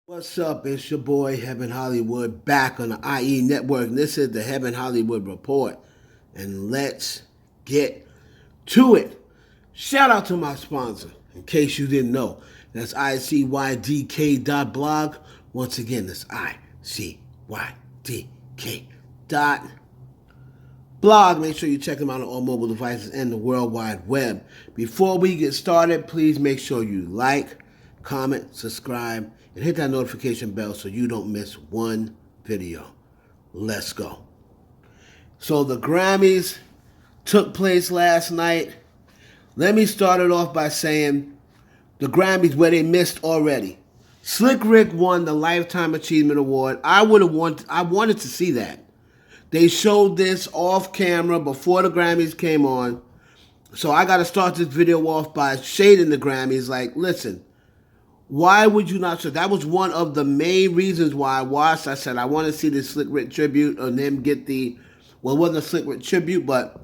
What's up? It's your boy Heaven Hollywood back on the IE Network. And this is the Heaven Hollywood Report. And let's get to it. Shout out to my sponsor. In case you didn't know, that's icydk.blog. Once again, that's icydk.blog. Make sure you check them out on all mobile devices and the World Wide Web. Before we get started, please make sure you like, comment, subscribe, and hit that notification bell so you don't miss one video. Let's go. So the Grammys took place last night. Let me start it off by saying the Grammys where they missed already. Slick Rick won the Lifetime Achievement Award. I wanted to see that. They showed this off camera before the Grammys came on. So I got to start this video off by shading the Grammys. Like, listen, why would you not show? That was one of the main reasons why I watched. I said I want to see the Slick Rick tribute and him get the, well, it wasn't a Slick Rick tribute, but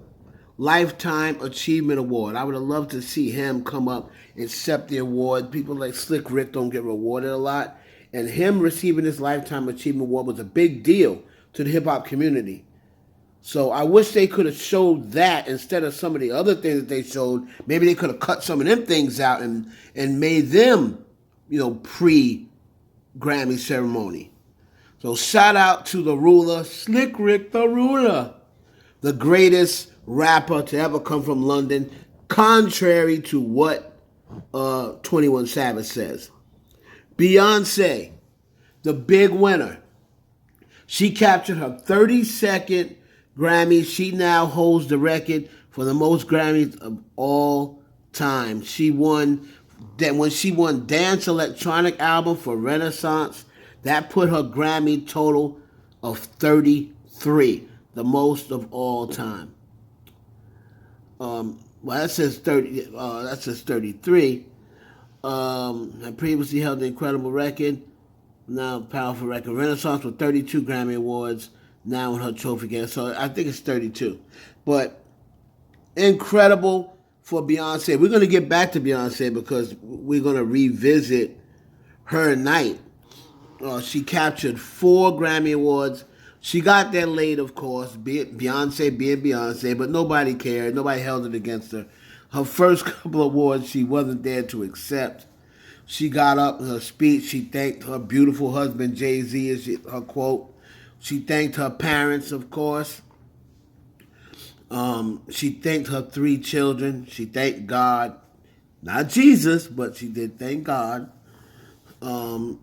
Lifetime Achievement Award. I would have loved to see him come up and accept the award. People like Slick Rick don't get rewarded a lot. And him receiving this Lifetime Achievement Award was a big deal to the hip-hop community. So I wish they could have showed that instead of some of the other things that they showed. Maybe they could have cut some of them things out and made them, pre-Grammy ceremony. So shout out to the ruler, Slick Rick the Ruler, the greatest rapper to ever come from London, contrary to what 21 Savage says. Beyonce, the big winner. She captured her 32nd Grammy. She now holds the record for the most Grammys of all time. She won that when she won Dance Electronic Album for Renaissance. That put her Grammy total of 33, the most of all time. Well, that says 30. That says 33. I previously held the incredible record, now powerful record. Renaissance with 32 Grammy Awards, now in her trophy case. So I think it's 32. But incredible for Beyonce. We're going to get back to Beyonce because we're going to revisit her night. She captured 4 Grammy Awards. She got there late, of course, Beyonce being Beyonce, but nobody cared. Nobody held it against her. Her first couple of awards she wasn't there to accept. She got up in her speech. She thanked her beautiful husband, Jay-Z, is her quote. She thanked her parents, of course. She thanked her 3 children. She thanked God. Not Jesus, but she did thank God. And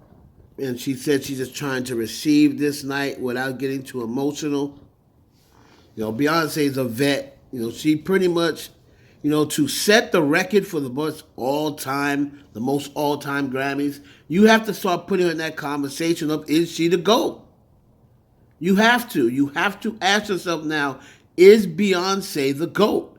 she said she's just trying to receive this night without getting too emotional. Beyonce's a vet. She pretty much, to set the record for the most all-time Grammys, you have to start putting her in that conversation of, is she the GOAT? You have to. You have to ask yourself now, is Beyonce the GOAT?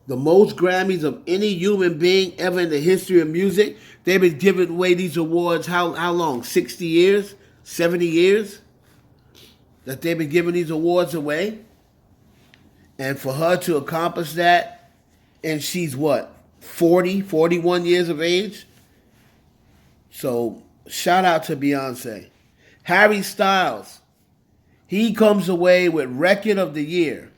The most Grammys of any human being ever in the history of music. They've been giving away these awards how long? 60 years? 70 years? That they've been giving these awards away? And for her to accomplish that, and she's what, 40, 41 years of age? So, shout out to Beyonce. Harry Styles, he comes away with Record of the Year.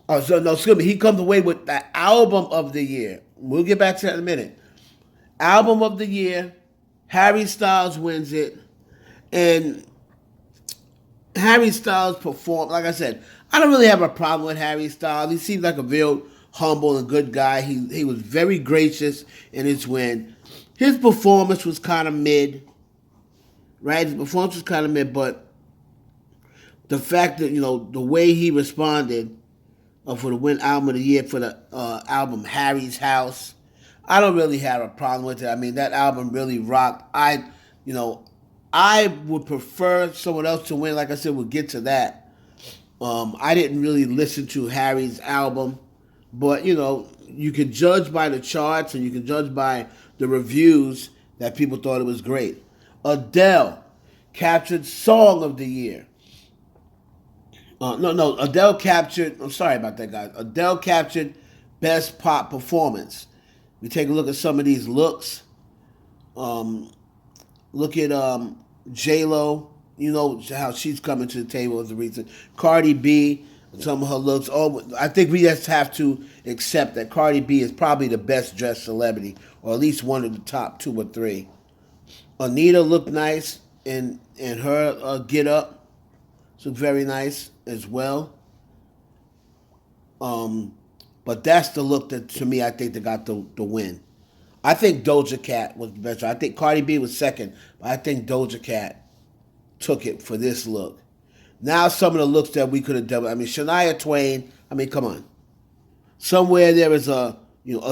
He comes away with the Album of the Year. We'll get back to that in a minute. Album of the Year, Harry Styles wins it. And Harry Styles performed, like I said, I don't really have a problem with Harry Styles. He seems like a real humble and good guy. He was very gracious in his win. His performance was kind of mid, right? His performance was kind of mid, but the fact that, the way he responded for the win Album of the Year for the album Harry's House, I don't really have a problem with it. I mean, that album really rocked. I would prefer someone else to win. Like I said, we'll get to that. I didn't really listen to Harry's album, but, you can judge by the charts and you can judge by the reviews that people thought it was great. Adele captured Song of the Year. Adele captured, I'm sorry about that, guys. Adele captured Best Pop Performance. We take a look at some of these looks. Look at J-Lo. You know how she's coming to the table as a reason. Cardi B, some of her looks. Oh, I think we just have to accept that Cardi B is probably the best dressed celebrity, or at least one of the top 2 or 3. Anita looked nice in her get up. Looked very nice as well. But that's the look that, to me, I think that got the win. I think Doja Cat was the best. I think Cardi B was second, but I think Doja Cat took it for this look. Now some of the looks that we could have done. I mean, Shania Twain. I mean, come on. Somewhere there is a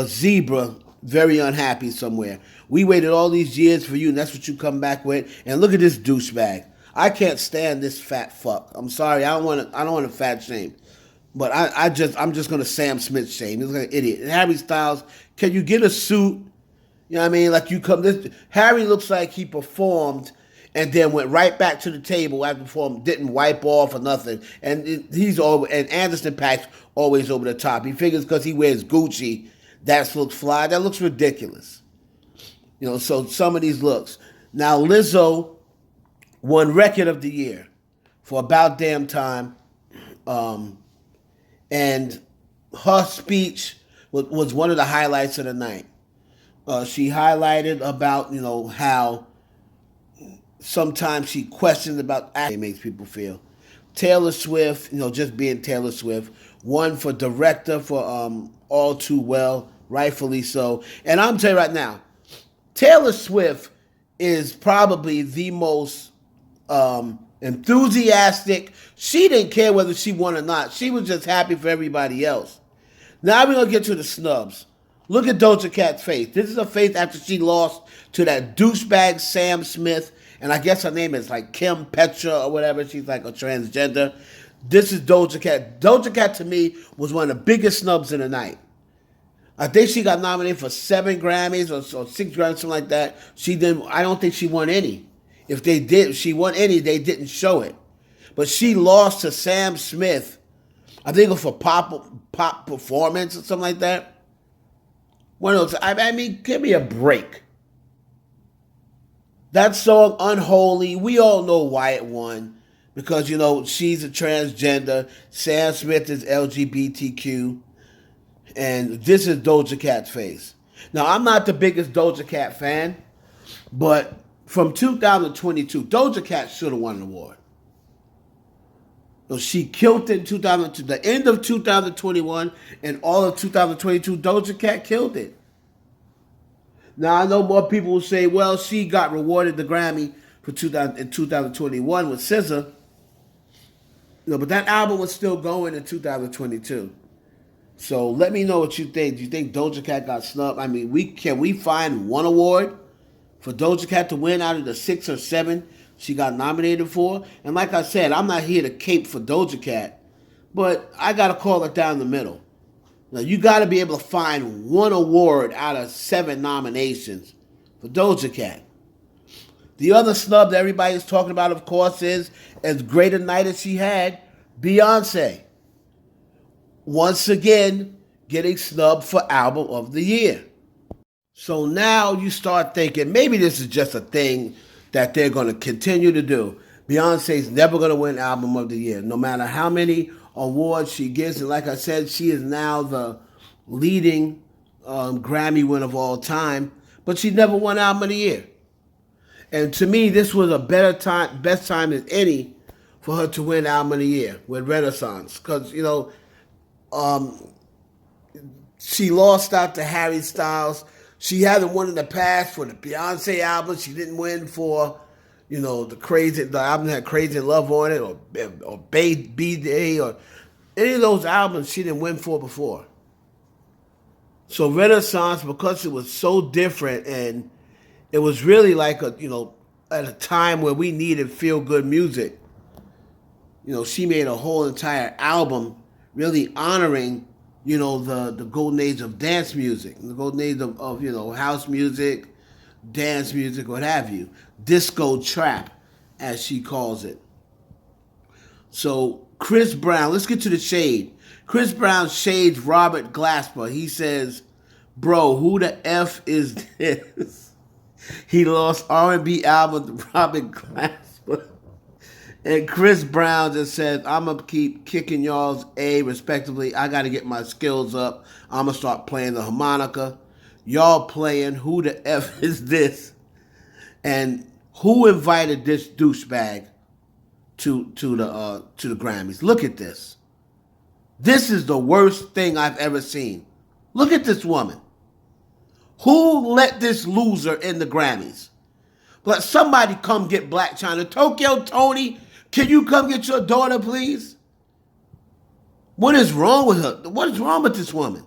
zebra very unhappy somewhere. We waited all these years for you, and that's what you come back with. And look at this douchebag. I can't stand this fat fuck. I'm sorry. I don't want to fat shame. But I'm just gonna Sam Smith shame. He's like an idiot. And Harry Styles, can you get a suit? You know what I mean? Like you come. Harry looks like he performed and then went right back to the table after performing, didn't wipe off or nothing. And and Anderson .Paak's always over the top. He figures because he wears Gucci, that looks fly. That looks ridiculous. So some of these looks. Now Lizzo won Record of the Year for About Damn Time. And her speech was one of the highlights of the night. She highlighted about, how sometimes she questions about acting makes people feel. Taylor Swift, just being Taylor Swift, won for director for All Too Well, rightfully so. And I'm telling you right now, Taylor Swift is probably the most enthusiastic. She didn't care whether she won or not. She was just happy for everybody else. Now we're going to get to the snubs. Look at Doja Cat's face. This is her face after she lost to that douchebag Sam Smith. And I guess her name is like Kim Petra or whatever. She's like a transgender. This is Doja Cat. Doja Cat, to me, was one of the biggest snubs in the night. I think she got nominated for 7 Grammys or 6 Grammys, something like that. I don't think she won any. If she won any, they didn't show it. But she lost to Sam Smith. I think it was for pop performance or something like that. One of those. I mean, give me a break. That song, Unholy, we all know why it won. Because, she's a transgender. Sam Smith is LGBTQ. And this is Doja Cat's face. Now, I'm not the biggest Doja Cat fan. But from 2022, Doja Cat should have won an award. She killed it in 2002. The end of 2021 and all of 2022, Doja Cat killed it. Now, I know more people will say, well, she got rewarded the Grammy for 2021 with SZA. But that album was still going in 2022. So let me know what you think. Do you think Doja Cat got snubbed? I mean, can we find one award for Doja Cat to win out of the 6 or 7 she got nominated for? And like I said, I'm not here to cape for Doja Cat, but I got to call it down the middle. Now, you got to be able to find one award out of 7 nominations for Doja Cat. The other snub that everybody's talking about, of course, is as great a night as she had, Beyonce. Once again, getting snubbed for Album of the Year. So now you start thinking, maybe this is just a thing that they're going to continue to do. Beyonce's never going to win Album of the Year, no matter how many awards she gets. And like I said, she is now the leading Grammy winner of all time, but she never won Album of the Year. And to me, this was a best time than any for her to win Album of the Year with Renaissance. Because, she lost out to Harry Styles. She hasn't won in the past for the Beyonce album. She didn't win for, the album that had Crazy Love on it, or B-Day, or any of those albums she didn't win for before. So Renaissance, because it was so different, and it was really like at a time where we needed feel-good music. She made a whole entire album really honoring the golden age of dance music, the golden age of house music, dance music, what have you. Disco trap, as she calls it. So Chris Brown, let's get to the shade. Chris Brown shades Robert Glasper. He says, bro, who the F is this? He lost R&B album to Robin Glasper. And Chris Brown just said, I'm going to keep kicking y'all's A respectively. I got to get my skills up. I'm going to start playing the harmonica. Y'all playing, who the F is this? And who invited this douchebag to the Grammys? Look at this. This is the worst thing I've ever seen. Look at this woman. Who let this loser in the Grammys? Let somebody come get Blac Chyna. Tokyo Tony, can you come get your daughter, please? What is wrong with her? What is wrong with this woman?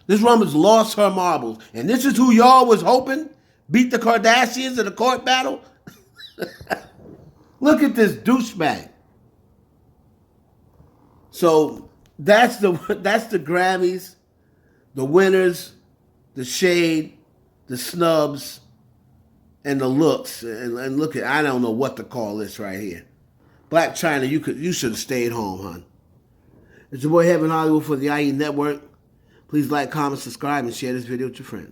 This woman's lost her marbles. And this is who y'all was hoping beat the Kardashians in the court battle? Look at this douchebag. So that's the Grammys, the winners, the shade, the snubs, and the looks. And look at, I don't know what to call this right here. Blac Chyna, you should have stayed home, hon. It's your boy Heaven Hollywood for the IE Network. Please like, comment, subscribe, and share this video with your friends.